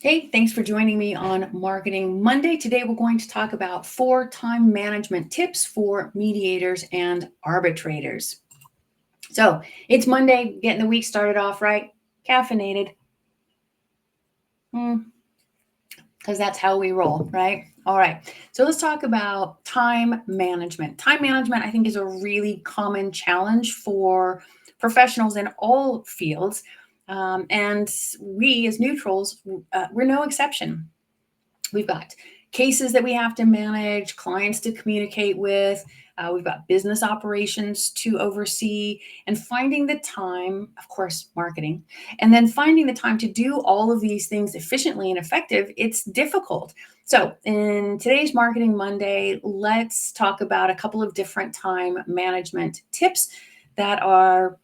Hey, thanks for joining me on Marketing Monday. Today we're going to talk about 4 time management tips for mediators and arbitrators. So it's Monday, getting the week started off right, caffeinated, because that's how we roll, right? All right, so let's talk about time management. Time management, I think, is a really common challenge for professionals in all fields. And we as neutrals, we're no exception. We've got cases that we have to manage, clients to communicate with. We've got business operations to oversee, and finding the time, of course, marketing, and then finding the time to do all of these things efficiently and effective. It's difficult. So, in today's Marketing Monday, let's talk about a couple of different time management tips that are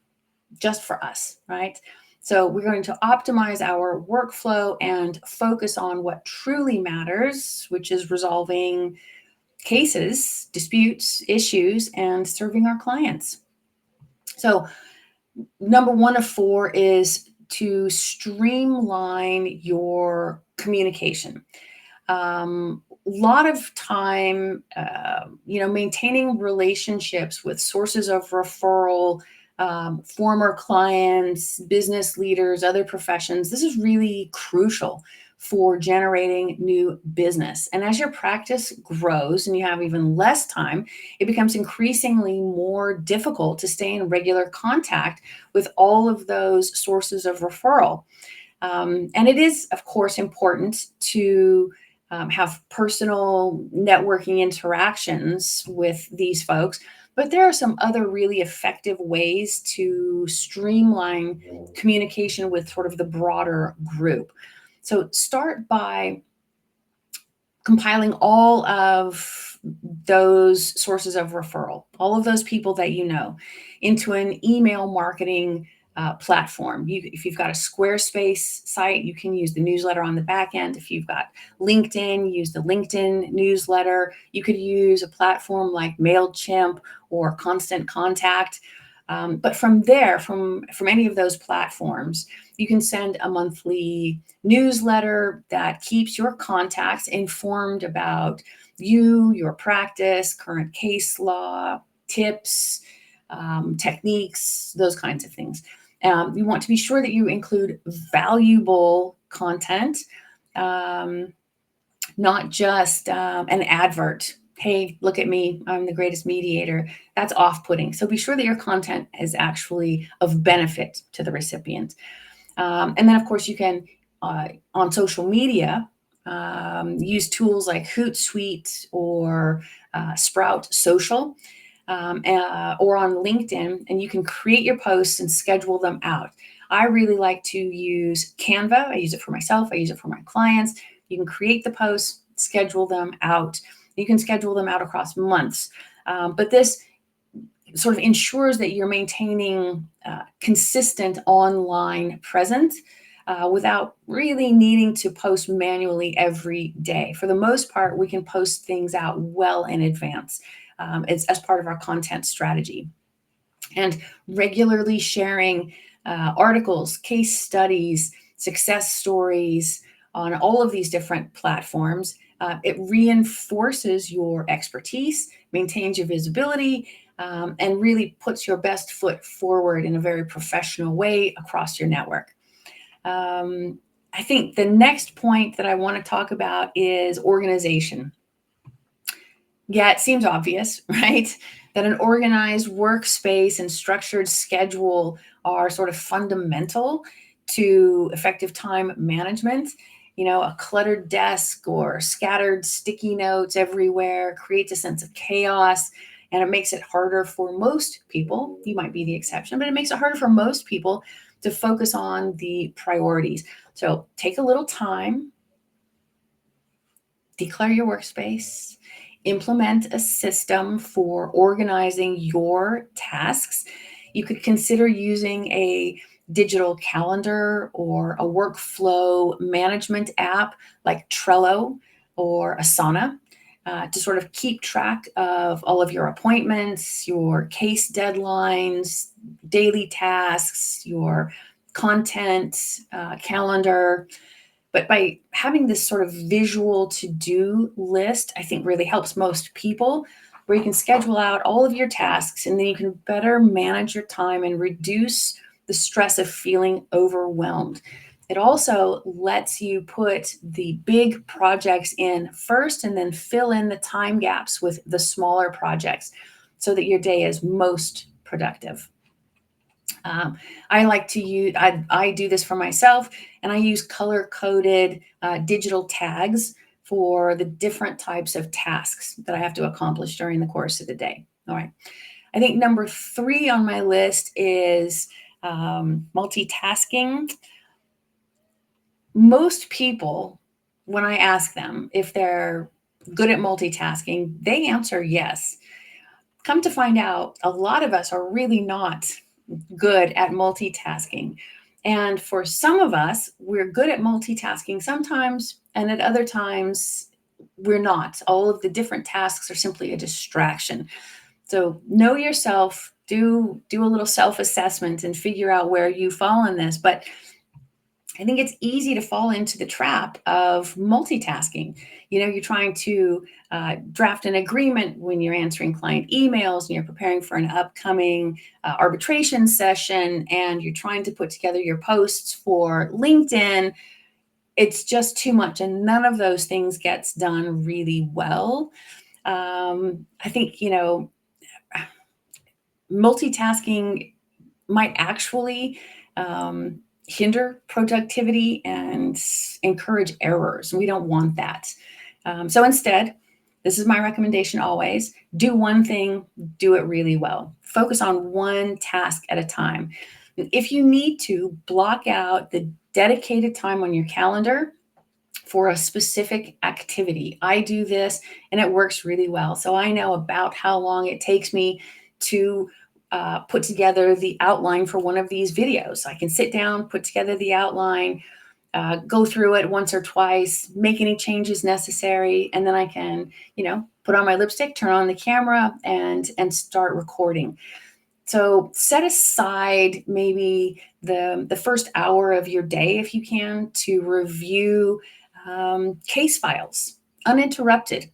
just for us, right? So we're going to optimize our workflow and focus on what truly matters, which is resolving cases, disputes, issues, and serving our clients. So number 1 of 4 is to streamline your communication. Lot of time, maintaining relationships with sources of referral, former clients, business leaders, other professions. This is really crucial for generating new business. And as your practice grows and you have even less time, it becomes increasingly more difficult to stay in regular contact with all of those sources of referral. And it is, of course, important to have personal networking interactions with these folks. But there are some other really effective ways to streamline communication with sort of the broader group. So start by compiling all of those sources of referral, all of those people that you know, into an email marketing platform. If you've got a Squarespace site, you can use the newsletter on the back end. If you've got LinkedIn, use the LinkedIn newsletter. You could use a platform like MailChimp or Constant Contact. But from there, from any of those platforms, you can send a monthly newsletter that keeps your contacts informed about you, your practice, current case law, tips, techniques, those kinds of things. You want to be sure that you include valuable content, not just an advert. Hey, look at me, I'm the greatest mediator. That's off-putting. So be sure that your content is actually of benefit to the recipient. And then, of course, you can, on social media, use tools like Hootsuite or Sprout Social, or on LinkedIn, and you can create your posts and schedule them out. I really like to use Canva. I use it for myself. I use it for my clients. You can create the posts, schedule them out. You can schedule them out across months. But this sort of ensures that you're maintaining consistent online presence without really needing to post manually every day. For the most part, we can post things out well in advance. It's as part of our content strategy. And regularly sharing articles, case studies, success stories on all of these different platforms. It reinforces your expertise, maintains your visibility, and really puts your best foot forward in a very professional way across your network. I think the next point that I want to talk about is organization. Yeah, it seems obvious, right? That an organized workspace and structured schedule are sort of fundamental to effective time management. You know, a cluttered desk or scattered sticky notes everywhere creates a sense of chaos, and it makes it harder for most people. You might be the exception, but it makes it harder for most people to focus on the priorities. So take a little time, declare your workspace, implement a system for organizing your tasks. You could consider using a digital calendar or a workflow management app like Trello or Asana to sort of keep track of all of your appointments, your case deadlines, daily tasks, your content calendar. But by having this sort of visual to-do list, I think really helps most people, where you can schedule out all of your tasks and then you can better manage your time and reduce the stress of feeling overwhelmed. It also lets you put the big projects in first and then fill in the time gaps with the smaller projects so that your day is most productive. I like to use, I do this for myself, and I use color-coded digital tags for the different types of tasks that I have to accomplish during the course of the day. All right. I think number 3 on my list is multitasking. Most people, when I ask them if they're good at multitasking, they answer yes. Come to find out, a lot of us are really not good at multitasking. And for some of us, we're good at multitasking sometimes, and at other times, we're not. All of the different tasks are simply a distraction. So know yourself, do a little self-assessment and figure out where you fall in this. But I think it's easy to fall into the trap of multitasking. You're trying to draft an agreement when you're answering client emails and you're preparing for an upcoming arbitration session and you're trying to put together your posts for LinkedIn. It's just too much, and none of those things gets done really well. I think, multitasking might actually hinder productivity and encourage errors. We don't want that. So instead, this is my recommendation always: do one thing, do it really well. Focus on one task at a time. If you need to, block out the dedicated time on your calendar for a specific activity. I do this and it works really well. So I know about how long it takes me to put together the outline for one of these videos. I can sit down, put together the outline, go through it once or twice, make any changes necessary, and then I can, put on my lipstick, turn on the camera, and start recording. So set aside maybe the first hour of your day, if you can, to review case files uninterrupted.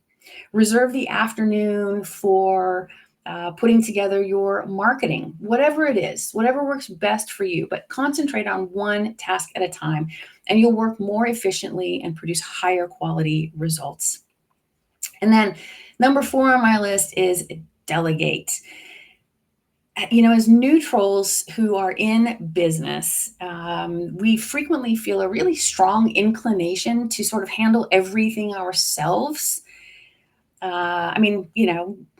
Reserve the afternoon for putting together your marketing, whatever it is, whatever works best for you, but concentrate on one task at a time, and you'll work more efficiently and produce higher quality results. And then number 4 on my list is delegate. As neutrals who are in business, we frequently feel a really strong inclination to sort of handle everything ourselves.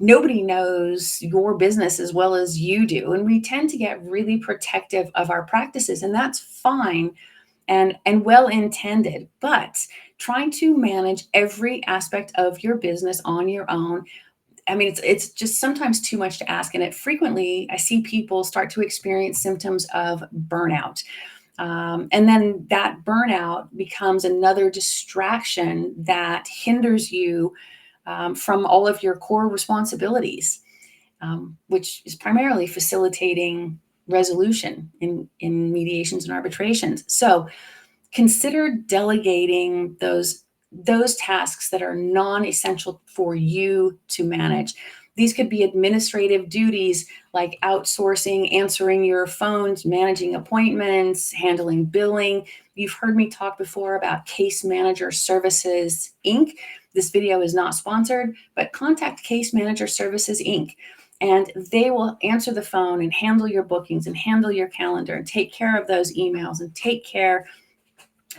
Nobody knows your business as well as you do, and we tend to get really protective of our practices, and that's fine and well intended. But trying to manage every aspect of your business on your own, it's just sometimes too much to ask. And I see people start to experience symptoms of burnout. And then that burnout becomes another distraction that hinders you from all of your core responsibilities, which is primarily facilitating resolution in mediations and arbitrations. So consider delegating those tasks that are non-essential for you to manage. These could be administrative duties like outsourcing, answering your phones, managing appointments, handling billing. You've heard me talk before about Case Manager Services, Inc. This video is not sponsored, but contact Case Manager Services, Inc. And they will answer the phone and handle your bookings and handle your calendar and take care of those emails and take care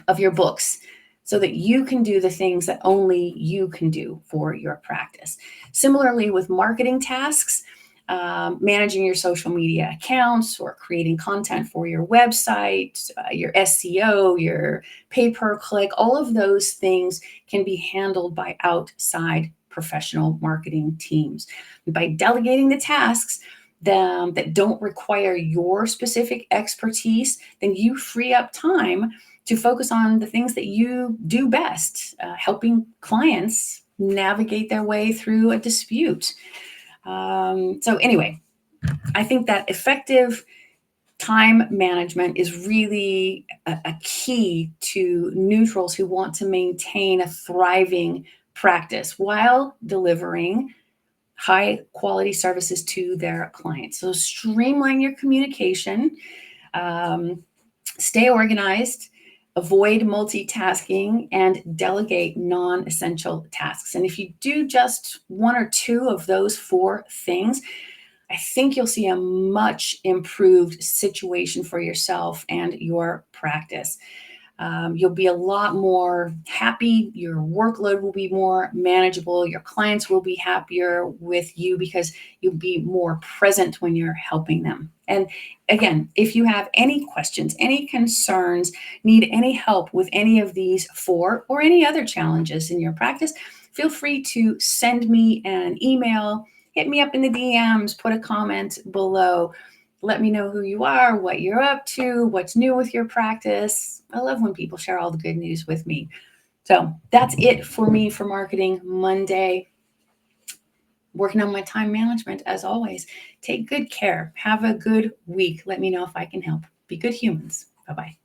of your books so that you can do the things that only you can do for your practice. Similarly, with marketing tasks, managing your social media accounts or creating content for your website, your SEO, your pay-per-click, all of those things can be handled by outside professional marketing teams. And by delegating the tasks that don't require your specific expertise, then you free up time to focus on the things that you do best, helping clients navigate their way through a dispute. So anyway, I think that effective Time management is really a key to neutrals who want to maintain a thriving practice while delivering high quality services to their clients. So streamline your communication, stay organized, avoid multitasking, and delegate non-essential tasks. And if you do just one or two of those four things, I think you'll see a much improved situation for yourself and your practice. You'll be a lot more happy. Your workload will be more manageable. Your clients will be happier with you because you'll be more present when you're helping them. And again, if you have any questions, any concerns, need any help with any of these four or any other challenges in your practice, feel free to send me an email, hit me up in the DMs, put a comment below. Let me know who you are, what you're up to, what's new with your practice. I love when people share all the good news with me. So that's it for me for Marketing Monday. Working on my time management as always. Take good care. Have a good week. Let me know if I can help. Be good humans. Bye-bye.